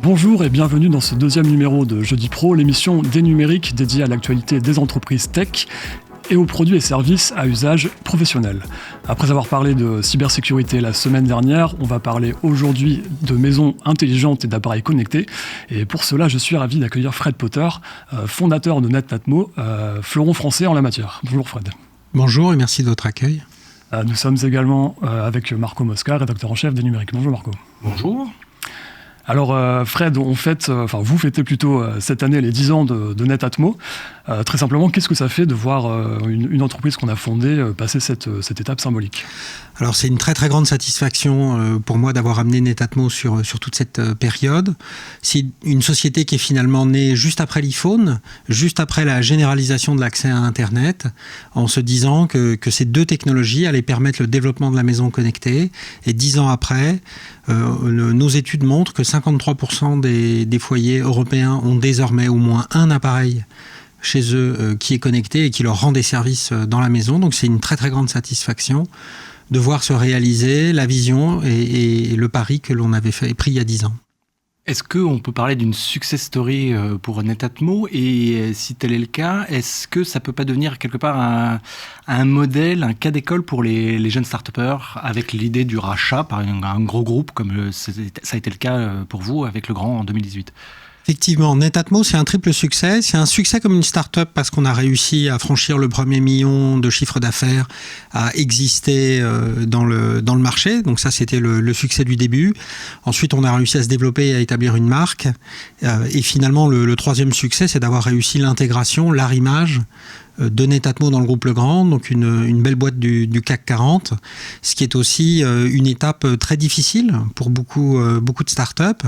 Bonjour et bienvenue dans ce deuxième numéro de Jeudi Pro, l'émission des numériques dédiée à l'actualité des entreprises tech et aux produits et services à usage professionnel. Après avoir parlé de cybersécurité la semaine dernière, on va parler aujourd'hui de maisons intelligentes et d'appareils connectés. Et pour cela, je suis ravi d'accueillir Fred Potter, fondateur de Netatmo, fleuron français en la matière. Bonjour Fred. Bonjour et merci de votre accueil. Nous sommes également avec Marco Mosca, rédacteur en chef des numériques. Bonjour Marco. Bonjour. Alors Fred, vous fêtez plutôt cette année les 10 ans de Netatmo. Très simplement, qu'est-ce que ça fait de voir une entreprise qu'on a fondée passer cette étape symbolique ? Alors c'est une très très grande satisfaction pour moi d'avoir amené Netatmo sur toute cette période. C'est une société qui est finalement née juste après l'iPhone, juste après la généralisation de l'accès à Internet, en se disant que ces deux technologies allaient permettre le développement de la maison connectée. Et 10 ans après, nos études montrent que 53% des foyers européens ont désormais au moins un appareil chez eux qui est connecté et qui leur rend des services dans la maison. Donc c'est une très très grande satisfaction de voir se réaliser la vision et le pari que l'on avait pris il y a 10 ans. Est-ce qu'on peut parler d'une success story pour Netatmo ? Et si tel est le cas, est-ce que ça ne peut pas devenir quelque part un modèle, un cas d'école pour les jeunes start-upers avec l'idée du rachat par un gros groupe comme ça a été le cas pour vous avec Le Grand en 2018 ? Effectivement, Netatmo, c'est un triple succès. C'est un succès comme une start-up parce qu'on a réussi à franchir le premier million de chiffre d'affaires, à exister dans le marché. Donc ça, c'était le succès du début. Ensuite, on a réussi à se développer et à établir une marque. Et finalement, le troisième succès, c'est d'avoir réussi l'intégration, l'arrimage de Netatmo dans le groupe Legrand, donc une belle boîte du CAC 40, ce qui est aussi une étape très difficile pour beaucoup de startups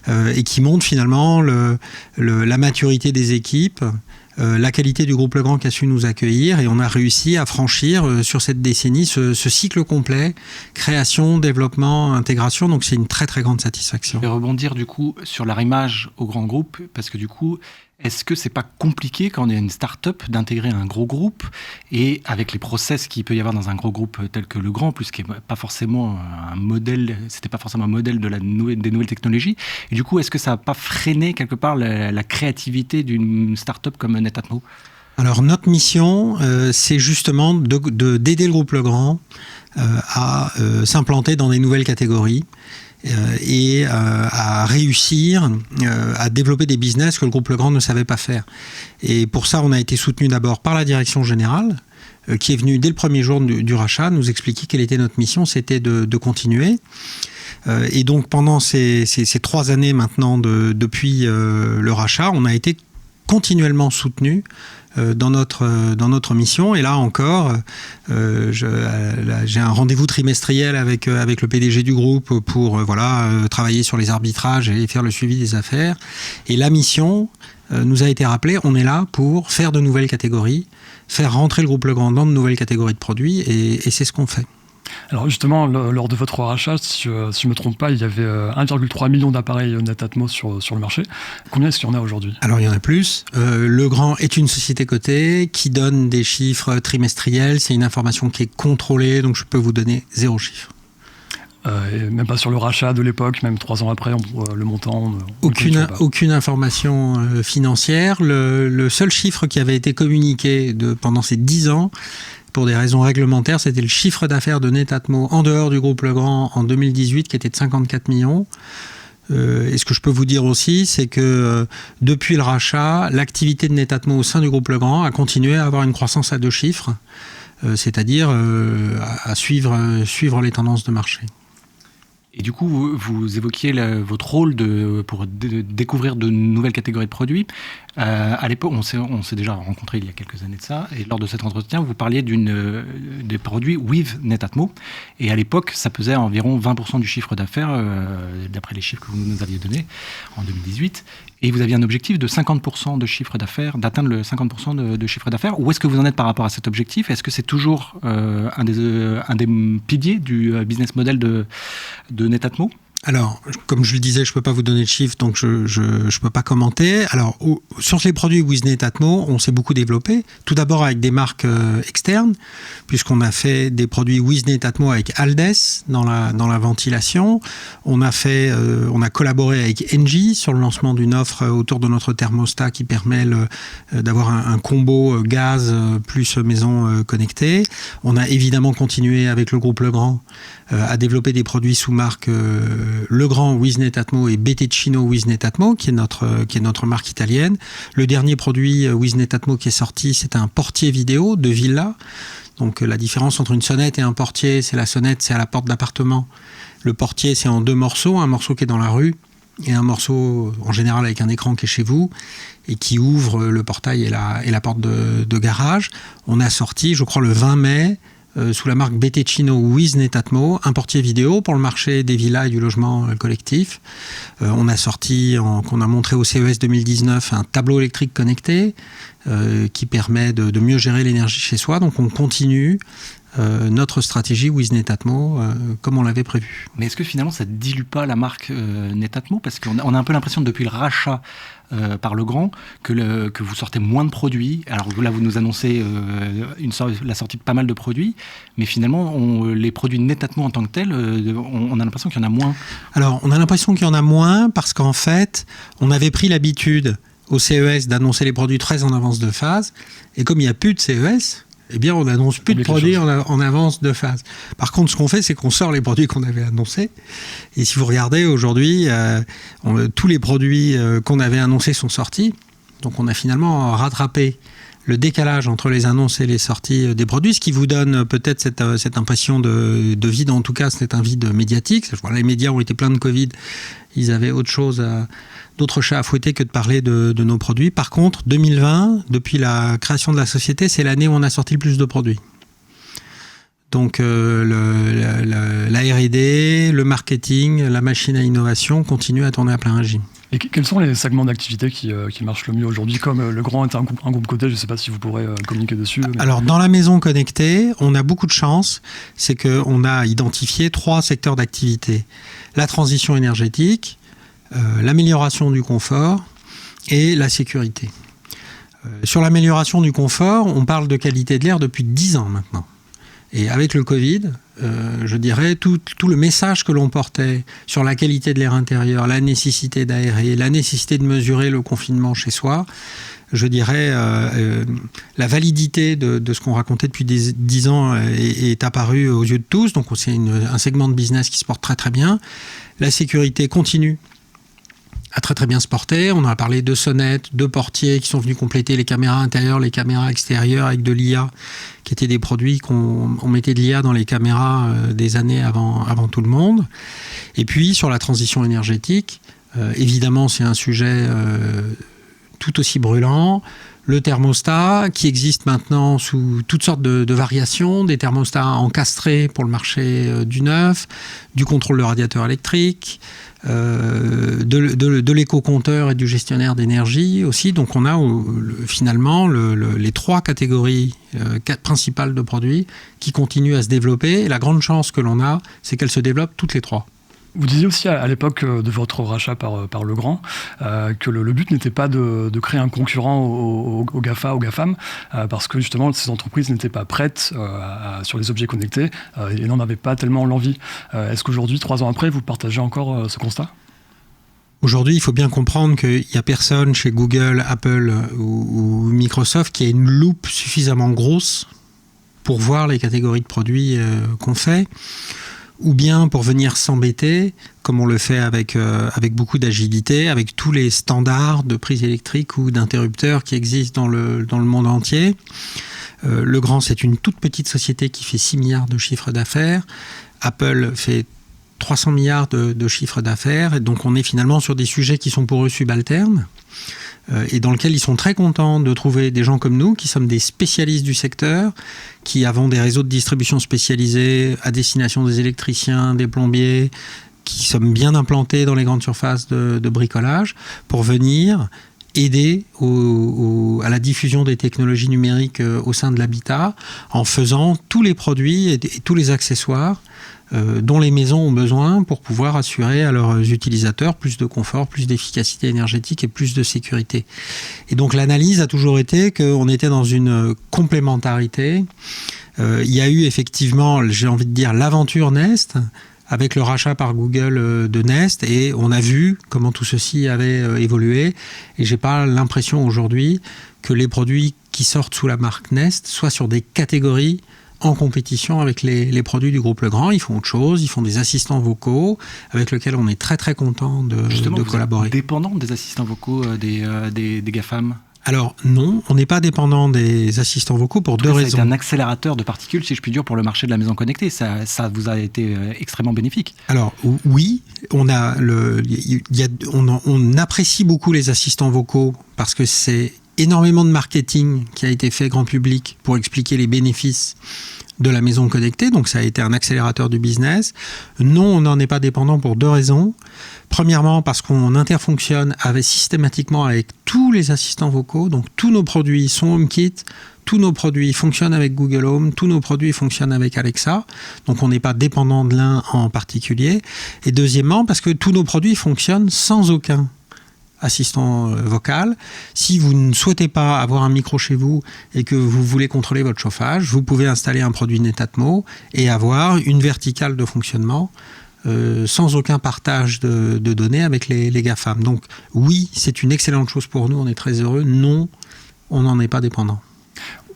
et qui montre finalement la maturité des équipes, la qualité du groupe Legrand qui a su nous accueillir, et on a réussi à franchir sur cette décennie ce cycle complet, création, développement, intégration, donc c'est une très très grande satisfaction. Je vais rebondir du coup sur l'arrimage au grand groupe, parce que du coup, est-ce que c'est pas compliqué quand on est une start-up d'intégrer un gros groupe et avec les process qu'il peut y avoir dans un gros groupe tel que Le Grand, plus qui est pas forcément un modèle, c'était pas forcément un modèle des nouvelles technologies. Et du coup, est-ce que ça n'a pas freiné quelque part la créativité d'une start-up comme Netatmo ? Alors notre mission, c'est justement d'aider le groupe Legrand à s'implanter dans des nouvelles catégories. Et à réussir à développer des business que le groupe Legrand ne savait pas faire. Et pour ça, on a été soutenu d'abord par la direction générale, qui est venue dès le premier jour du rachat nous expliquer quelle était notre mission, c'était de continuer. Et donc pendant ces 3 années maintenant depuis le rachat, on a été continuellement soutenu dans notre mission. Et là encore, j'ai un rendez-vous trimestriel avec le PDG du groupe pour travailler sur les arbitrages et faire le suivi des affaires. Et la mission nous a été rappelée, on est là pour faire de nouvelles catégories, faire rentrer le groupe Legrand dans de nouvelles catégories de produits, et c'est ce qu'on fait. Alors justement, lors de votre rachat, si je ne me trompe pas, il y avait 1,3 million d'appareils Netatmo sur le marché. Combien est-ce qu'il y en a aujourd'hui ? Alors il y en a plus. Le Grand est une société cotée qui donne des chiffres trimestriels. C'est une information qui est contrôlée, donc je peux vous donner 0 chiffre. Et même pas sur le rachat de l'époque, même 3 ans après, le montant... Aucune information financière. Le seul chiffre qui avait été communiqué pendant ces 10 ans, pour des raisons réglementaires, c'était le chiffre d'affaires de Netatmo en dehors du groupe Legrand en 2018, qui était de 54 millions. Et ce que je peux vous dire aussi, c'est que depuis le rachat, l'activité de Netatmo au sein du groupe Legrand a continué à avoir une croissance à 2 chiffres, c'est-à-dire à suivre les tendances de marché. Et du coup, vous évoquiez votre rôle pour découvrir de nouvelles catégories de produits. À l'époque, on s'est déjà rencontrés il y a quelques années de ça, et lors de cet entretien, vous parliez des produits with Netatmo, et à l'époque, ça pesait environ 20% du chiffre d'affaires, d'après les chiffres que vous nous aviez donnés en 2018, et vous aviez un objectif de 50% de chiffre d'affaires, d'atteindre le 50% de chiffre d'affaires. Où est-ce que vous en êtes par rapport à cet objectif ? Est-ce que c'est toujours un des piliers du business model de Netatmo ? Alors, comme je le disais, je ne peux pas vous donner de chiffres, donc je ne peux pas commenter. Alors, sur les produits WizNet Atmo, on s'est beaucoup développé. Tout d'abord avec des marques externes, puisqu'on a fait des produits WizNet Atmo avec Aldes dans la ventilation. On a collaboré avec Engie sur le lancement d'une offre autour de notre thermostat qui permet d'avoir un combo gaz plus maison connectée. On a évidemment continué avec le groupe Legrand à développer des produits sous marque Legrand WizNet Atmo et Betecino WizNet Atmo, qui est notre marque italienne. Le dernier produit WizNet Atmo qui est sorti, c'est un portier vidéo de villa. Donc la différence entre une sonnette et un portier, c'est la sonnette, c'est à la porte d'appartement. Le portier, c'est en 2 morceaux, un morceau qui est dans la rue et un morceau en général avec un écran qui est chez vous et qui ouvre le portail et la porte de garage. On a sorti, je crois, le 20 mai, sous la marque Betecino WizNet Atmo, un portier vidéo pour le marché des villas et du logement collectif. On a sorti, qu'on a montré au CES 2019, un tableau électrique connecté qui permet de mieux gérer l'énergie chez soi. Donc on continue notre stratégie WizNet Atmo comme on l'avait prévu. Mais est-ce que finalement ça ne dilue pas la marque Netatmo? Parce qu'on a un peu l'impression depuis le rachat par Legrand que vous sortez moins de produits. Alors là vous nous annoncez la sortie de pas mal de produits, mais finalement les produits Netatmo en tant que tels, on a l'impression qu'il y en a moins. Alors on a l'impression qu'il y en a moins parce qu'en fait on avait pris l'habitude au CES d'annoncer les produits très en avance de phase, et comme il n'y a plus de CES, eh bien, on n'annonce plus de produits en avance de phase. Par contre, ce qu'on fait, c'est qu'on sort les produits qu'on avait annoncés. Et si vous regardez aujourd'hui, tous les produits qu'on avait annoncés sont sortis. Donc, on a finalement rattrapé le décalage entre les annonces et les sorties des produits, ce qui vous donne peut-être cette impression de vide. En tout cas, c'est un vide médiatique. Les médias ont été pleins de Covid. Ils avaient d'autres chats à fouetter que de parler de nos produits. Par contre, 2020, depuis la création de la société, c'est l'année où on a sorti le plus de produits. Donc la R&D, le marketing, la machine à innovation continuent à tourner à plein régime. Et quels sont les segments d'activité qui marchent le mieux aujourd'hui? Comme Legrand est un groupe coté, je ne sais pas si vous pourrez communiquer dessus. Mais... Alors, dans la maison connectée, on a beaucoup de chance. C'est qu'on a identifié 3 secteurs d'activité. La transition énergétique, l'amélioration du confort et la sécurité. Sur l'amélioration du confort, on parle de qualité de l'air depuis 10 ans maintenant. Et avec le Covid, je dirais, tout le message que l'on portait sur la qualité de l'air intérieur, la nécessité d'aérer, la nécessité de mesurer le confinement chez soi, je dirais, la validité de ce qu'on racontait depuis 10 ans est apparue aux yeux de tous. Donc c'est un segment de business qui se porte très très bien. La sécurité continue à très très bien se porter. On a parlé de sonnettes, de portiers qui sont venus compléter les caméras intérieures, les caméras extérieures avec de l'IA, qui étaient des produits on mettait de l'IA dans les caméras des années avant tout le monde. Et puis sur la transition énergétique, évidemment c'est un sujet tout aussi brûlant. Le thermostat qui existe maintenant sous toutes sortes de variations, des thermostats encastrés pour le marché du neuf, du contrôle de radiateur électrique, de l'éco-compteur et du gestionnaire d'énergie aussi. Donc on a finalement les 3 catégories principales de produits qui continuent à se développer. Et la grande chance que l'on a, c'est qu'elles se développent toutes les 3. Vous disiez aussi à l'époque de votre rachat par Legrand que le but n'était pas de créer un concurrent aux GAFA, aux GAFAM, parce que justement ces entreprises n'étaient pas prêtes sur les objets connectés et n'en avaient pas tellement l'envie. Est-ce qu'aujourd'hui, 3 ans après, vous partagez encore ce constat ? Aujourd'hui, il faut bien comprendre qu'il n'y a personne chez Google, Apple ou Microsoft qui a une loupe suffisamment grosse pour voir les catégories de produits qu'on fait, ou bien pour venir s'embêter, comme on le fait avec beaucoup d'agilité, avec tous les standards de prise électrique ou d'interrupteurs qui existent dans le monde entier. Legrand, c'est une toute petite société qui fait 6 milliards de chiffre d'affaires. Apple fait 300 milliards de chiffre d'affaires. Et donc on est finalement sur des sujets qui sont pour eux subalternes et dans lesquels ils sont très contents de trouver des gens comme nous qui sommes des spécialistes du secteur, qui avons des réseaux de distribution spécialisés à destination des électriciens, des plombiers, qui sommes bien implantés dans les grandes surfaces de bricolage pour venir aider à la diffusion des technologies numériques au sein de l'habitat en faisant tous les produits et tous les accessoires dont les maisons ont besoin pour pouvoir assurer à leurs utilisateurs plus de confort, plus d'efficacité énergétique et plus de sécurité. Et donc l'analyse a toujours été qu'on était dans une complémentarité. Il y a eu effectivement, j'ai envie de dire, l'aventure Nest, avec le rachat par Google de Nest, et on a vu comment tout ceci avait évolué. Et j'ai pas l'impression aujourd'hui que les produits qui sortent sous la marque Nest soient sur des catégories en compétition avec les produits du groupe Legrand. Ils font autre chose, ils font des assistants vocaux avec lesquels on est très très content de collaborer. Vous êtes dépendant des assistants vocaux des GAFAM ? Alors non, on n'est pas dépendant des assistants vocaux pour deux raisons. C'est un accélérateur de particules, si je puis dire, pour le marché de la maison connectée. Ça vous a été extrêmement bénéfique. Alors oui, on apprécie beaucoup les assistants vocaux parce que c'est énormément de marketing qui a été fait grand public pour expliquer les bénéfices de la maison connectée, donc ça a été un accélérateur du business. Non, on n'en est pas dépendant pour deux raisons. Premièrement, parce qu'on interfonctionne systématiquement avec tous les assistants vocaux, donc tous nos produits sont HomeKit, tous nos produits fonctionnent avec Google Home, tous nos produits fonctionnent avec Alexa, donc on n'est pas dépendant de l'un en particulier. Et deuxièmement, parce que tous nos produits fonctionnent sans aucun assistant vocal. Si vous ne souhaitez pas avoir un micro chez vous et que vous voulez contrôler votre chauffage, vous pouvez installer un produit Netatmo et avoir une verticale de fonctionnement sans aucun partage de données avec les GAFAM. Donc oui, c'est une excellente chose pour nous, on est très heureux. Non, on n'en est pas dépendant.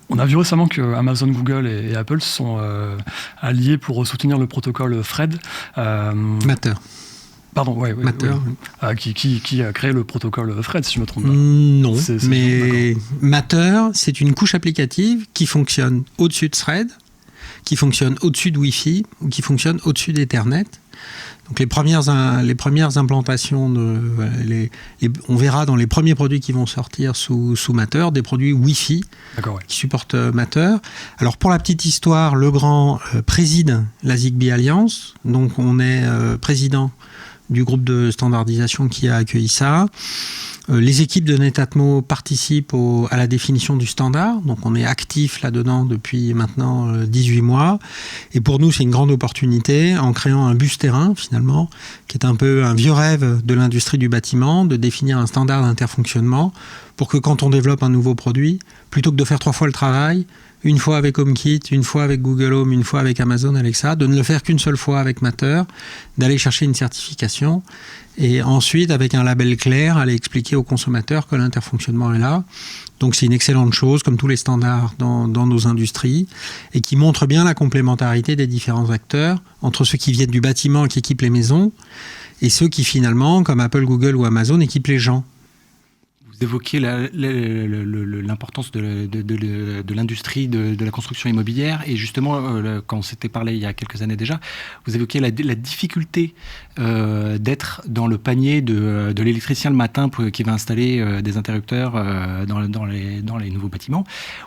On a vu récemment que Amazon, Google et Apple sont alliés pour soutenir le protocole Fred. Matter. Pardon, ouais. Matter. Qui a créé le protocole Fred, si je ne me trompe pas. Non, mais Matter, c'est une couche applicative qui fonctionne au-dessus de Thread, qui fonctionne au-dessus de Wi-Fi, ou qui fonctionne au-dessus d'Ethernet. Donc les premières implantations, on verra dans les premiers produits qui vont sortir sous Matter, des produits Wi-Fi qui supportent Matter. Alors pour la petite histoire, Legrand préside la Zigbee Alliance, donc on est président du groupe de standardisation qui a accueilli ça. Les équipes de Netatmo participent à la définition du standard, donc on est actif là-dedans depuis maintenant 18 mois. Et pour nous, c'est une grande opportunité en créant un bus terrain, finalement, qui est un peu un vieux rêve de l'industrie du bâtiment, de définir un standard d'interfonctionnement pour que quand on développe un nouveau produit, plutôt que de faire 3 fois le travail, une fois avec HomeKit, une fois avec Google Home, une fois avec Amazon Alexa, de ne le faire qu'une seule fois avec Matter, d'aller chercher une certification et ensuite, avec un label clair, aller expliquer aux consommateurs que l'interfonctionnement est là. Donc c'est une excellente chose, comme tous les standards dans nos industries, et qui montre bien la complémentarité des différents acteurs entre ceux qui viennent du bâtiment et qui équipent les maisons et ceux qui finalement, comme Apple, Google ou Amazon, équipent les gens. Vous évoquiez l'importance de l'industrie de la construction immobilière et justement, quand on s'était parlé il y a quelques années déjà, vous évoquiez la difficulté d'être dans le panier de l'électricien le matin qui va installer des interrupteurs dans les nouveaux bâtiments.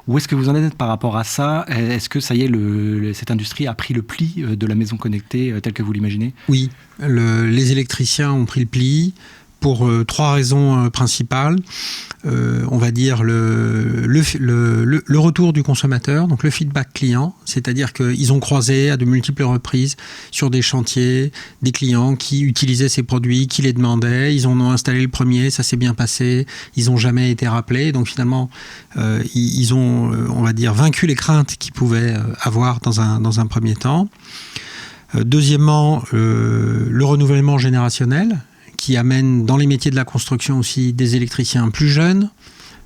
Où est-ce que vous en êtes par rapport à ça ? Est-ce que ça y est, cette industrie a pris le pli de la maison connectée telle que vous l'imaginez ? Oui, les électriciens ont pris le pli. Pour 3 raisons principales. On va dire le retour du consommateur, donc le feedback client, c'est-à-dire qu'ils ont croisé à de multiples reprises sur des chantiers des clients qui utilisaient ces produits, qui les demandaient, ils en ont installé le premier, ça s'est bien passé, ils n'ont jamais été rappelés, donc finalement ils ont, on va dire, vaincu les craintes qu'ils pouvaient avoir dans un premier temps. Deuxièmement, le renouvellement générationnel, qui amène dans les métiers de la construction aussi des électriciens plus jeunes,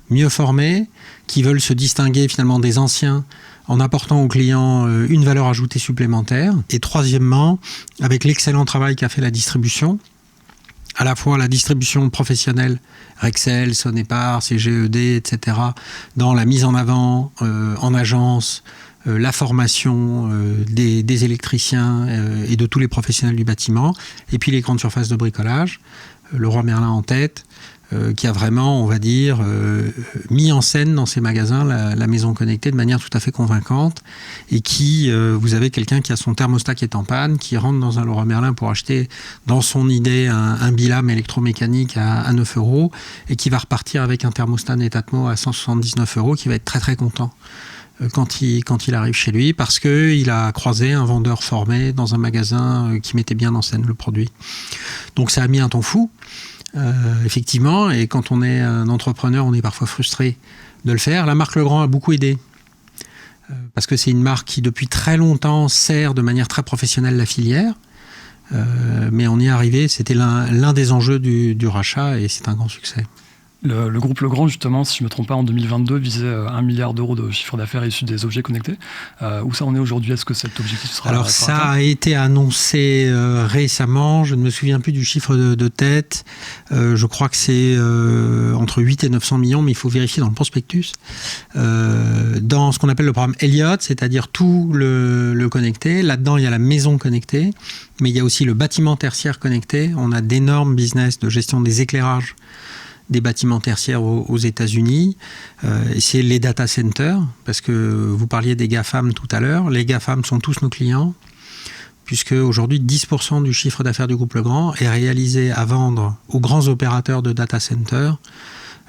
mieux formés, qui veulent se distinguer finalement des anciens en apportant aux clients une valeur ajoutée supplémentaire. Et troisièmement, avec l'excellent travail qu'a fait la distribution, à la fois la distribution professionnelle, Rexel, Sonepar, CGED, etc., dans la mise en avant en agence, la formation des électriciens et de tous les professionnels du bâtiment, et puis les grandes surfaces de bricolage, Leroy Merlin en tête, qui a vraiment, on va dire, mis en scène dans ses magasins la maison connectée de manière tout à fait convaincante, et qui, vous avez quelqu'un qui a son thermostat qui est en panne, qui rentre dans un Leroy Merlin pour acheter dans son idée un Bilam électromécanique à 9 €, et qui va repartir avec un thermostat Netatmo à 179 €, qui va être très très content quand il arrive chez lui, parce qu'il a croisé un vendeur formé dans un magasin qui mettait bien en scène le produit. Donc ça a mis un temps fou, effectivement, et quand on est un entrepreneur, on est parfois frustré de le faire. La marque Legrand a beaucoup aidé, parce que c'est une marque qui depuis très longtemps sert de manière très professionnelle la filière, mais on y est arrivé, c'était l'un des enjeux du rachat, et c'est un grand succès. Le groupe Legrand, justement, si je ne me trompe pas, en 2022, visait 1 milliard d'euros de chiffre d'affaires issu des objets connectés. Où ça en est aujourd'hui? Est-ce que cet objectif sera Alors ça a été annoncé récemment, je ne me souviens plus du chiffre de tête, je crois que c'est entre 8 et 900 millions, mais il faut vérifier dans le prospectus, dans ce qu'on appelle le programme Elliott, c'est-à-dire tout le connecté. Là-dedans, il y a la maison connectée, mais il y a aussi le bâtiment tertiaire connecté. On a d'énormes business de gestion des éclairages des bâtiments tertiaires aux États-Unis, et c'est les data centers, parce que vous parliez des GAFAM tout à l'heure, les GAFAM sont tous nos clients, puisque aujourd'hui 10% du chiffre d'affaires du groupe Legrand est réalisé à vendre aux grands opérateurs de data centers,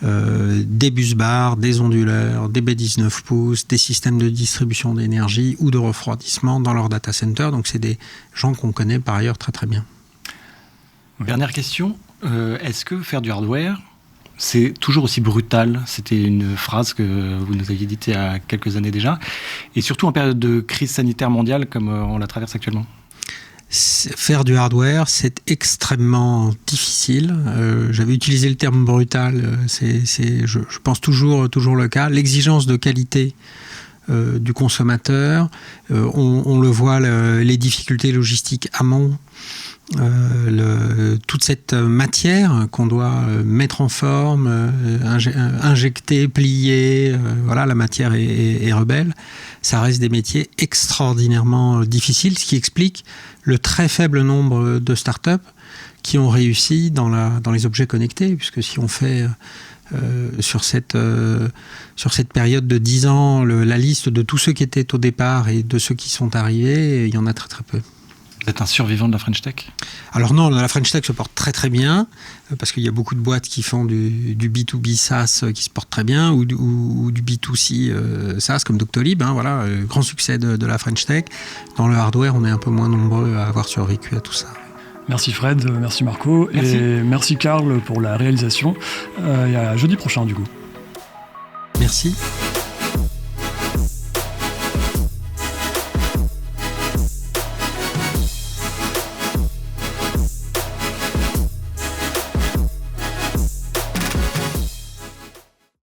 des bus bars, des onduleurs, des baies 19 pouces, des systèmes de distribution d'énergie ou de refroidissement dans leurs data centers, donc c'est des gens qu'on connaît par ailleurs très très bien. Dernière question, est-ce que faire du hardware, c'est toujours aussi brutal? C'était une phrase que vous nous aviez dite il y a quelques années déjà, et surtout en période de crise sanitaire mondiale comme on la traverse actuellement. Faire du hardware, c'est extrêmement difficile. J'avais utilisé le terme brutal, je pense toujours le cas. L'exigence de qualité du consommateur, on le voit, les difficultés logistiques amont, toute cette matière qu'on doit mettre en forme, injecter, plier, voilà, la matière est rebelle. Ça reste des métiers extraordinairement difficiles, ce qui explique le très faible nombre de startups qui ont réussi dans les objets connectés, puisque si on fait sur cette période de 10 ans la liste de tous ceux qui étaient au départ et de ceux qui sont arrivés, il y en a très très peu. Vous êtes un survivant de la French Tech? Alors non, la French Tech se porte très très bien, parce qu'il y a beaucoup de boîtes qui font du B2B SaaS qui se portent très bien, ou du B2C SaaS comme Doctolib, voilà, grand succès de la French Tech. Dans le hardware, on est un peu moins nombreux à avoir survécu à tout ça. Merci Fred, merci Marco, merci. Et merci Karl pour la réalisation. Et à jeudi prochain du coup. Merci.